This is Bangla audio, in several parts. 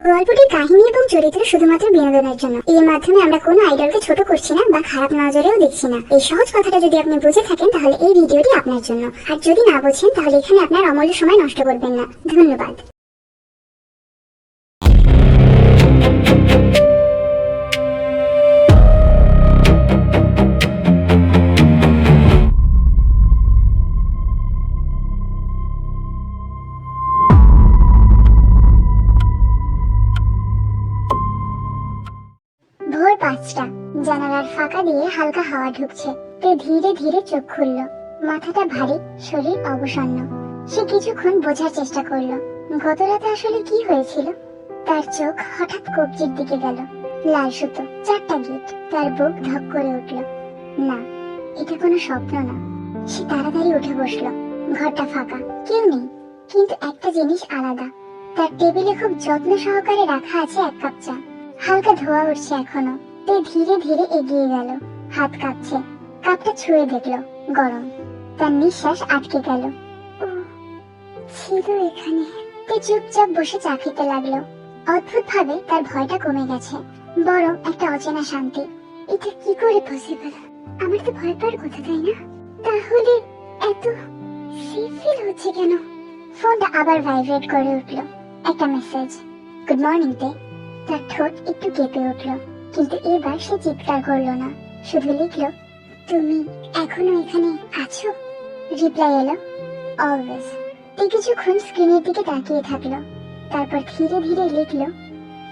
গল্পটির কাহিনী এবং চরিত্র শুধুমাত্র বিনোদনের জন্য। এর মাধ্যমে আমরা কোনো আইডলকে ছোট করছি না বা খারাপ নজরেও দেখছি না। এই সহজ কথাটা যদি আপনি বুঝে থাকেন তাহলে এই ভিডিওটি আপনার জন্য, আর যদি না বোঝেন তাহলে এখানে আপনার অমূল্য সময় নষ্ট করবেন না। ধন্যবাদ। ভোর 5টা, জানালার ফাঁকা দিয়ে হালকা হাওয়া ঢুকছে। তে ধীরে ধীরে চোখ খুলল। মাথাটা ভারী, শরীর অবসন্ন। সে কিছুক্ষণ বোঝার চেষ্টা করলো গত রাতে আসলে কি হয়েছিল। তার চোখ হঠাৎ কবজির দিকে গেল। লাল সুতো, 4টা গিট। তার বুক ধক করে উঠল। না, এটা কোনো স্বপ্ন না। সে তাড়াতাড়ি উঠে বসলো। ঘরটা ফাঁকা, কেউ নেই, কিন্তু একটা জিনিস আলাদা। তার টেবিলে খুব যত্ন সহকারে রাখা আছে এক কাপ চা। হালকা ধোয়া উঠছে এখনো। তে ধীরে ধীরে এগিয়ে গেল। হাত কাঁপছে। কাপটা ছুঁয়ে দেখলো গরম। তার নিঃশ্বাস আটকে গেল। ও ছিল এখানে। তে চুপচাপ বসে চা খেতে লাগলো। অদ্ভুত ভাবে তার ভয়টা কমে গেছে, বরং একটা অচেনা শান্তি। এটা কি করে পসিবল? আমার তো ভয় পাওয়ার কথা, তাই না? তাহলে এত সেফ ফিল হচ্ছে কেন? ফোনটা আবার ভাইব্রেট করে উঠলো। একটা মেসেজ। গুড মর্নিং তে। তার ঠোঁট একটু কেঁপে উঠল, কিন্তু এবার সে চিৎকার করলো না, শুধু লিখলো, তুমি এখনো এখানে আছো? রিপ্লাই এলো, অলওয়েজ। তে কিছুক্ষণ স্ক্রিনের দিকে তাকিয়ে থাকলো, তারপর ধীরে ধীরে লিখলো,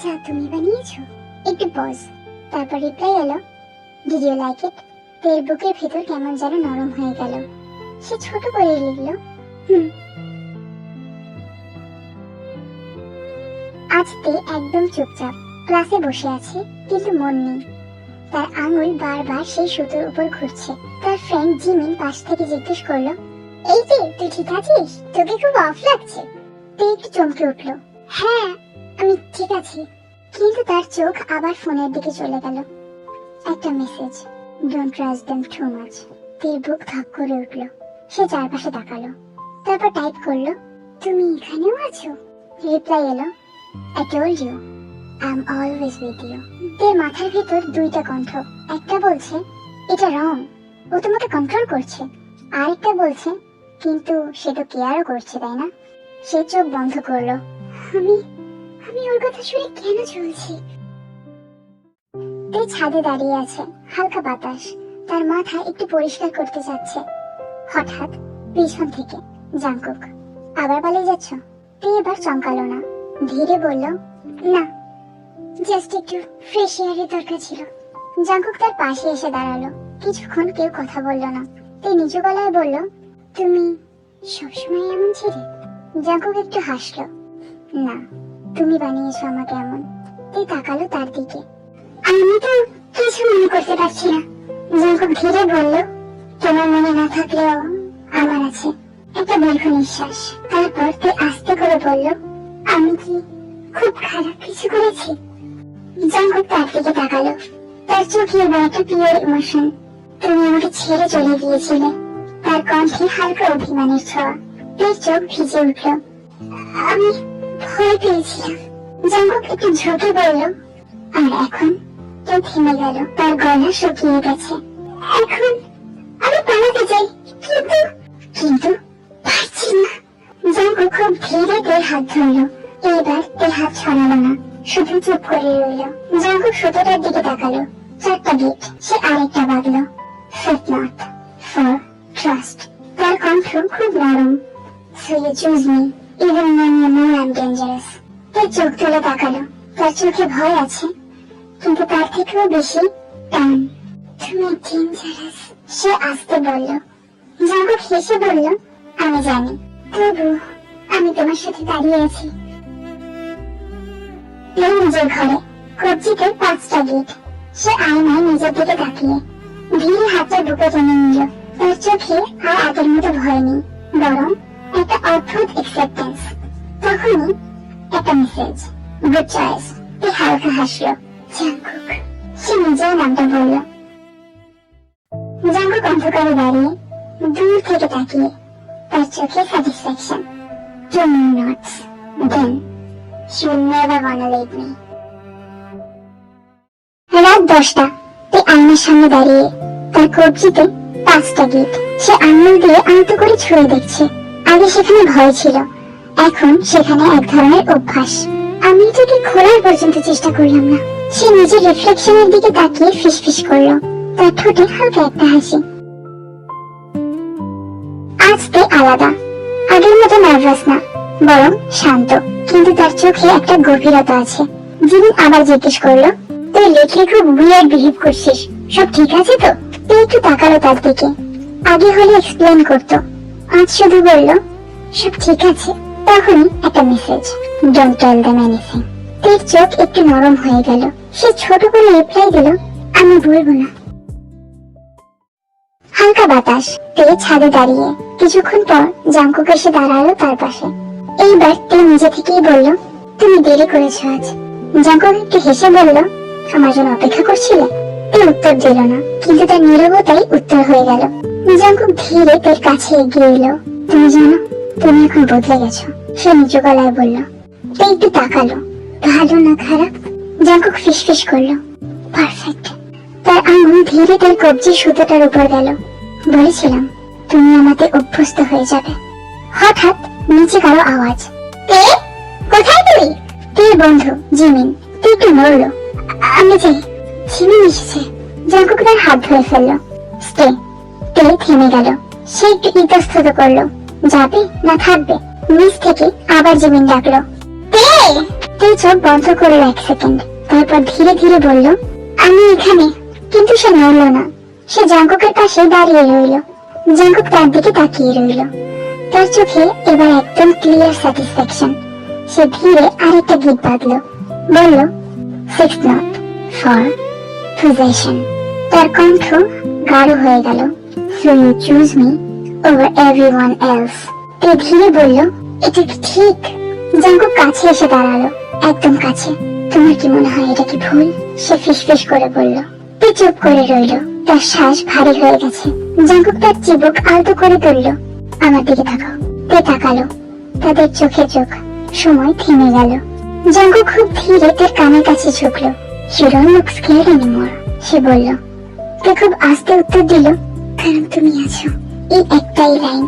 চা তুমি বানিয়েছো? একটু পজ, তারপর রিপ্লাই এলো, ডিড ইউ লাইক ইট? তের বুকের ভেতর কেমন যেন নরম হয়ে গেল। সে ছোট করে লিখলো, আজ তে একদম চুপচাপ। ক্লাসে বসে আছে, কিন্তু মন নেই। তার আঙুল বারবার সেই সুতোর উপর ঘুরছে। তার ফ্রেন্ড জিমিন পাশ থেকে জিজ্ঞেস করলো, এই যে তুই ঠিক আছিস? তোকে খুব অফ লাগছে। তে একটু চমকে উঠলো। হ্যাঁ, আমি ঠিক আছি। কিন্তু তার চোখ আবার ফোনের দিকে চলে গেল। একটা message, don't trust them too much. তের বুক ধক করে উঠলো। সে চারপাশে তাকালো, তারপর টাইপ করলো, তুমি এখানেও আছো? রিপ্লাই এলো, I told you, I'm always with you. তের মাথার ভিতর দুইটা কণ্ঠ। একটা বলছে, এটা রং, ও তোমাকে কন্ট্রোল করছে। আরেকটা বলছে, কিন্তু সে তো কেয়ারও করছে, তাই না? সে চোখ বন্ধ করলো। আমি ওর কথা শুনে কেন চলছি? তে ছাদে দাঁড়িয়ে আছে, হালকা বাতাস। তার মাথা একটু পরিষ্কার করতে যাচ্ছে। হঠাৎ পিছন থেকে জাংকুক, আবার পালিয়ে যাচ্ছ? তে এবার চমকালো না, ধীরে বলল, না, জাস্ট একটু ফ্রেশ এয়ারের দরকার ছিল। জাংকুক তার পাশে এসে দাঁড়ালো। কিছুক্ষণ কেউ কথা বলল না। তে নিচু গলায় বলল, তুমি সবসময় এমন ছিলে? জাংকুক একটু হাসলো, না, তুমি বানিয়েছো আমাকে এমন। তে তাকালো তার দিকে। আমি তো কিছু মনে করতে পারছি না। জাংকুক ধীরে বলল, তোমার মনে না থাকলেও আমার আছে। একটা দীর্ঘ নিঃশ্বাস। তারপর তে আস্তে করে বলল, আমি কি খুব খারাপ কিছু করেছি? জাংকুক তার দিকে তাকালো। তার চোখে এবার একটা পিওর ইমোশন। তুমি আমাকে ছেড়ে চলে গিয়েছিলে। তার কণ্ঠে হালকা অভিমানের ছোঁয়া। তার চোখ ভিজে উঠল। আমি ভয় পেয়েছিলাম। জাংকুক একটু ঝুঁকে বলল, আর এখন? কেউ থেমে গেল। তার গলা শুকিয়ে গেছে। এখন আমি পালাতে চাই, কিন্তু পারছি না। জাংকুক খুব ধীরে তের হাত ধরলো। এইবার তে হাত ছড়ালো না, শুধু চুপ করে রইল। জাংকুক সুতোটার দিকে তাকালো। 4টা গিট। সে আরেকটা বাঁধলো। Fifth knot, for trust. তার কণ্ঠ খুব নরম। So you choose me even when you know I'm dangerous. তে চোখ তুলে তাকালো। তার চোখে ভয় আছে, কিন্তু তার থেকেও বেশি টান। তুমি ডেঞ্জারাস, সে আস্তে বলল। জাংকুক হেসে বলল, আমি জানি, তবু আমি তোমার সাথে দাঁড়িয়ে আছি। নিজের ঘরে, কবজিতে 5টা গিট। সে আয়নায় নিজের দিকে তাকিয়ে ধীরে হাতটা বুকে টেনে নিল। তার চোখে আর আগের মতো ভয় নেই, বরং একটা অদ্ভুত অ্যাকসেপ্টেন্স। তখনই একটা মেসেজ, গুড চয়েস। তে হালকা হাসলো। জাংকুক, সে নিজের নামটা বলল। জাংকুক অন্ধকারে দাঁড়িয়ে দূর থেকে তাকিয়ে, তার চোখে satisfaction. 2 more knots, then She will never wanna leave me. রাত 10টা। তে আয়নার সামনে দাঁড়িয়ে তার কবজিতে 5টা গিট। সে আঙুল দিয়ে আলতো করে ছুঁয়ে দেখছে। আগে সেখানে ভয় ছিল, এখন সেখানে এক ধরনের অভ্যাস। আমি এটাকে খোলার পর্যন্ত চেষ্টা করলাম না। সে নিজের রিফ্লেকশনের দিকে তাকিয়ে ফিসফিস করলো, তার ঠোঁটে হালকা একটা হাসি। আজ তে আলাদা, আগের মতো নার্ভাস না, বরং শান্ত। কিন্তু তার চোখে একটা গভীরতা আছে। জিমিন আবার জিজ্ঞেস করলো, তুই লেটলি খুব উইয়ার্ড বিহেভ করছিস, সব ঠিক আছে তো? তুই একটু তাকালো তার দিকে। আগে হলে এক্সপ্লেন করতো, আজ শুধু বললো সব ঠিক আছে। তখনই একটা message, don't tell them anything. তের চোখ একটু নরম হয়ে গেল। সে ছোট করে রিপ্লাই দিল, আমি বলবো না। হালকা বাতাস। তে ছাদে দাঁড়িয়ে। কিছুক্ষণ পর জাংকুক এসে দাঁড়ালো তার পাশে। এইবার তে নিজে থেকেই বলল, তুমি দেরি করেছো আজ। জাংকুক একটু হেসে বলল, আমার জন্য অপেক্ষা করছিলে? তে উত্তর দিল না, কিন্তু তার নীরবতাই উত্তর হয়ে গেল। জাংকুক ধীরে তের কাছে এগিয়ে এলো। তুমি জানো, তুমি এখন বদলে গেছো, সে নিচু গলায় বলল। তে একটু তাকালো, ভালো না খারাপ? জাংকুক ফিসফিস করলো, পারফেক্ট। তার আঙুল ধীরে তার কবজির সুতোটার উপর গেল। বলেছিলাম তুমি আমাতে অভ্যস্ত হয়ে যাবে। হঠাৎ নিচে কারো আওয়াজ, তে কোথায় তুই? তের বন্ধু জিমিন। তে একটু নড়লো। আমি যাই। জিমিন এসেছে। জাংকুক তার হাত ধরে ফেললো। স্টে। তে থেমে গেল। সে একটু ইতস্তত করলো, যাবে না থাকবে? নিচ থেকে আবার জিমিন ডাকলো, তে। তে চোখ বন্ধ করে 1 সেকেন্ড, তারপর ধীরে ধীরে বলল, আমি এখানে। কিন্তু সে নড়ল না। সে জাংকুকের পাশে দাঁড়িয়ে রইল। জাংকুক তার দিকে তাকিয়ে রইল। তার চোখে এবার একদম ক্লিয়ার স্যাটিসফ্যাকশন। সে ধীরে আরেকটা গীত বাঁধলো, বলল, 6th note for possession। তার কণ্ঠ গাঢ় হয়ে গেল। So you choose me over everyone else। তে ধীরে বলল, এটা কি ঠিক? জাংকুক কাছে এসে দাঁড়ালো, একদম কাছে। তোমার কি মনে হয় এটা কি ভুল? সে ফিসফিস করে বলল। তে চুপ করে রইল। তার শ্বাস ভারী হয়ে গেছে। জাংকুক তার চিবুক আলতো করে তুলল। আমার দিকে তাকাও। তে তাকালো। তাদের চোখে চোখ। সময় থেমে গেল। জাংকুক খুব ধীরে তার কানের কাছে ঝুঁকলো। You don't look scared anymore, সে বলল। তে খুব আস্তে উত্তর দিল, কারণ তুমি আছো। এই একটাই লাইন।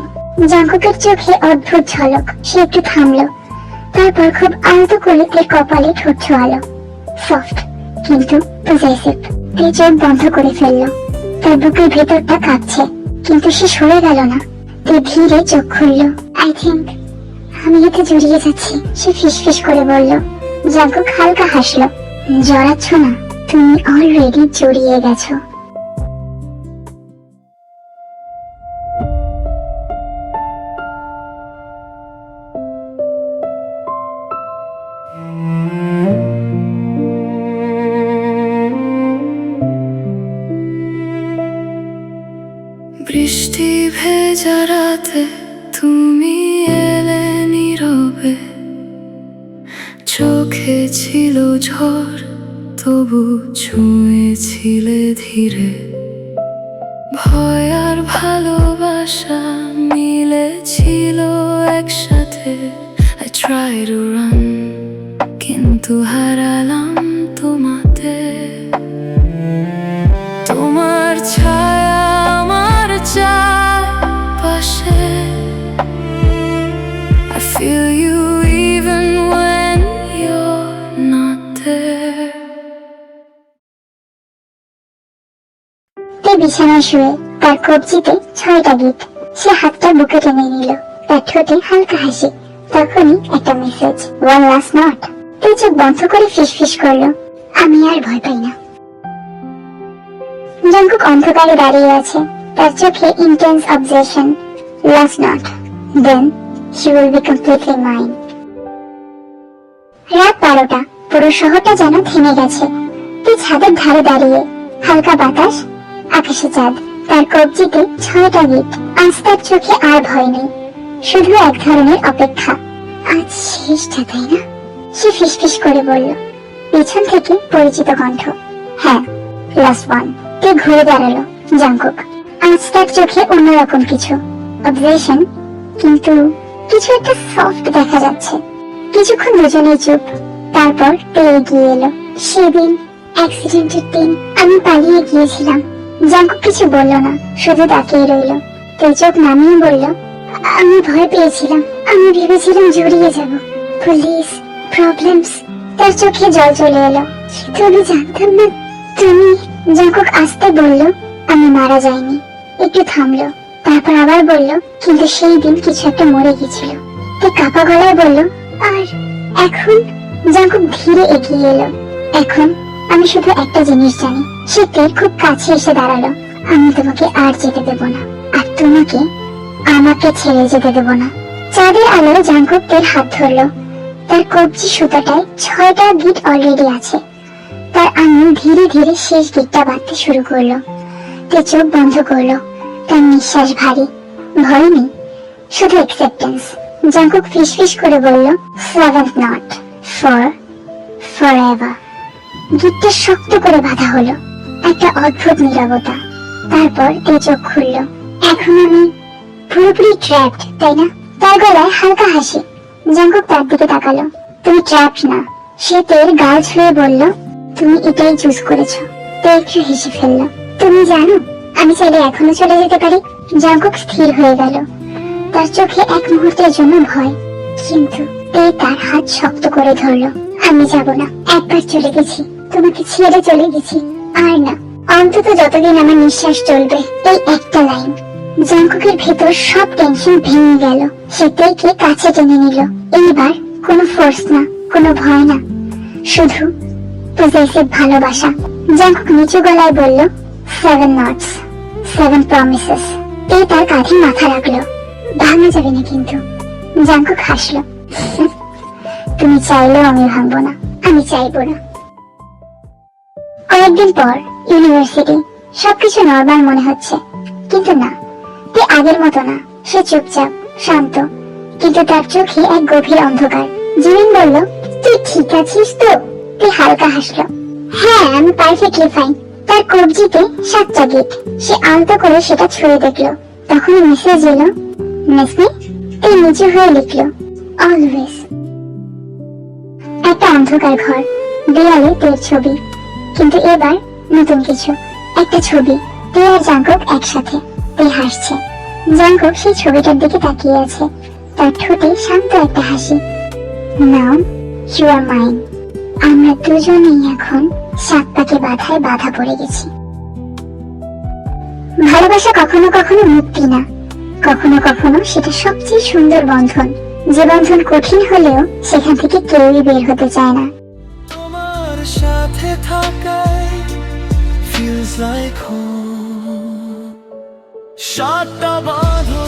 জাংকুকের চোখে অদ্ভুত ঝলক। সে একটু থামলো, তারপর খুব আলতো করে তার কপালে ঠোঁট ছোঁয়ালো। সফট কিন্তু পজেসিভ। তে চোখ বন্ধ করে ফেললো। তার বুকের ভেতরটা কাঁপছে, কিন্তু সে সরে গেল না। তে ধীরে চোখ খুললো। আই থিঙ্ক আমি এতে জড়িয়ে যাচ্ছি, সে ফিসফিস করে বলল। জাংকুক হালকা হাসলো। জড়াচ্ছ না, তুমি অলরেডি জড়িয়ে গেছো। বৃষ্টি ভেজা রাতে তুমি এলে নীরবে, চোখে ছিল ঝড় তবু ছুঁয়েছিলে ধীরে। ভয় আর ভালোবাসা মিলেছিল একসাথে। I try to run, কিন্তু হারালাম তোমাতে। তোমার ছায়া আমার চারপাশে। I feel you even when you're not there। তে বিছানায় শুয়ে, তার কবজিতে 6টা গিট। সে হাতটা বুকে টেনে নিল, তার ঠোঁটে হালকা হাসি। তখনই একটা মেসেজ, one last note। তে চোখ বন্ধ করে ফিসফিস করলো, আমি আর ভয় পাই না। জাংকুক অন্ধকারে দাঁড়িয়ে আছে, তার চোখে intense obsession. Last knot, then she will be completely mine। রাত 12টা। পুরো শহরটা যেন থেমে গেছে। তুই ছাদের ধারে দাঁড়িয়ে, হালকা বাতাস, আকাশে চাঁদ। তার কবজিতে 6টা গিট। আজ তার চোখে আর ভয় নেই, শুধু এক ধরনের অপেক্ষা। আজ শেষটা, তাই না? সে ফিসফিস করে বলল। পেছন থেকে পরিচিত কণ্ঠ, হ্যাঁ, লাস্ট ওয়ান। তে ঘুরে দাঁড়ালো। জাংকুক। আজ তার চোখে অন্যরকম কিছু, অবজেশন, কিন্তু কিছু একটা সফট দেখা যাচ্ছে। কিছুক্ষণ দুজনেই চুপ। তারপর তে এগিয়ে এলো। সেদিন অ্যাক্সিডেন্টের দিন আমি পালিয়ে গিয়েছিলাম। জাঙ্কুক কিছু বলল না, শুধু তাকিয়ে রইল। তে চোখ নামিয়ে বলল, আমি ভয় পেয়েছিলাম, আমি ভেবেছিলাম জড়িয়ে যাব। Police, problems. তার চোখে জল চলে এলো। কিন্তু আমি জানতাম না তুমি। জাঙ্কুক আস্তে বলল, আমি মারা যাইনি। একটু থামলো, তারপর আবার বলল, কিন্তু সেই দিন কিছু একটা মরে গেছিল। তে কাঁপা গলায় বলল, আর এখন? জাঙ্কুক ধীরে এগিয়ে এলো। এখন আমি শুধু একটা জিনিস জানি। সে তের খুব কাছে এসে দাঁড়ালো। আমি তোমাকে আর যেতে দেব না, আর তোমাকে আমাকে ছেড়ে যেতে দেব না। চাঁদের আলো জাঙ্কুক তের হাত ধরলো। তার কবজি সুতাটায় 6টা গিট অলরেডি আছে। তার আঙুল ধীরে ধীরে শেষ গিটটা বাঁধতে শুরু করলো। তে চোখ বন্ধ করলো। তার নিঃশ্বাস ভারী, ভয় নেই, শুধু অ্যাকসেপ্টেন্স। জাঙ্কুক ফিসফিস করে বলল, 7th নট, ফরএভার। গিটটা শক্ত করে বাঁধা হলো। একটা অদ্ভুত নীরবতা। তারপর তে চোখ খুলল। এখন আমি পুরোপুরি ট্র্যাপড, তাই না? তার গলায় হালকা হাসি। জাঙ্কুক তার দিকে তাকালো। তুমি ট্র্যাপড না। সে তের গাল ছুঁয়ে বলল, তুমি এটাই চুজ করেছো। তে একটু হেসে ফেলল। তুমি জানো, আমি চাইলে এখনো চলে যেতে পারি। জাঙ্কুক স্থির হয়ে গেল। তার চোখে এক মুহূর্তের জন্য ভয়, কিন্তু তে তার হাত শক্ত করে ধরলো। আমি যাব না। একবার চলে গেছি, তোমাকে ছেড়ে চলে গেছি, আর না, অন্তত যতদিন আমার নিঃশ্বাস চলবে। এই একটা লাইন। জাঙ্কুকের ভেতর সব টেনশন ভেঙে গেল। সে তেকে কাছে টেনে নিল। এইবার কোনো ফোর্স না, কোনো ভয় না, শুধু পজেসিভ ভালোবাসা। জাঙ্কুক নিচু গলায় বলল, 7 নটস, 7 প্রমিসেস। তে তার কাঁধে মাথা রাখলো। ভাঙা যাবে না কিন্তু। জাঙ্কুক হাসলো। তুমি চাইলেও আমি ভাঙবো না, আমি চাইবো না। কয়েকদিন পর ইউনিভার্সিটি। সবকিছু নরমাল মনে হচ্ছে, কিন্তু না, তে আগের মতো না। সে চুপচাপ, শান্ত, কিন্তু তার চোখে এক গভীর অন্ধকার। জিমিন বলল, তুই ঠিক আছিস তো? তে হালকা হাসলো। হ্যাঁ, আমি পারফেক্টলি ফাইন। তার কবজিতে 7টা গিট। সে আলতো করে সেটা ছুঁয়ে দেখলো। তখন মেসেজ এলো, মেসমি। তে নিচু হয়ে লিখলো, অলওয়েজ। একটা অন্ধকার ঘর, দেয়ালে তের ছবি, কিন্তু এবার নতুন কিছু। একটা ছবি, তে আর জাঙ্কুক একসাথে। তে হাসছে। জাঙ্কুক সেই ছবিটার দিকে তাকিয়ে আছে। তার ঠোঁটে শান্ত একটা হাসি। Now you are mine. আমরা দুজনেই এখন 7 পাকে বাধায় বাধা পড়ে গেছি। ভালোবাসা কখনো কখনো মুক্তি না, কখনো কখনো সেটা সবচেয়ে সুন্দর বন্ধন। যে বন্ধন কঠিন হলেও সেখান থেকে কেউই বের হতে চায় না। তোমার সাথে থাকাই feels like home. সাতটা বাঁধন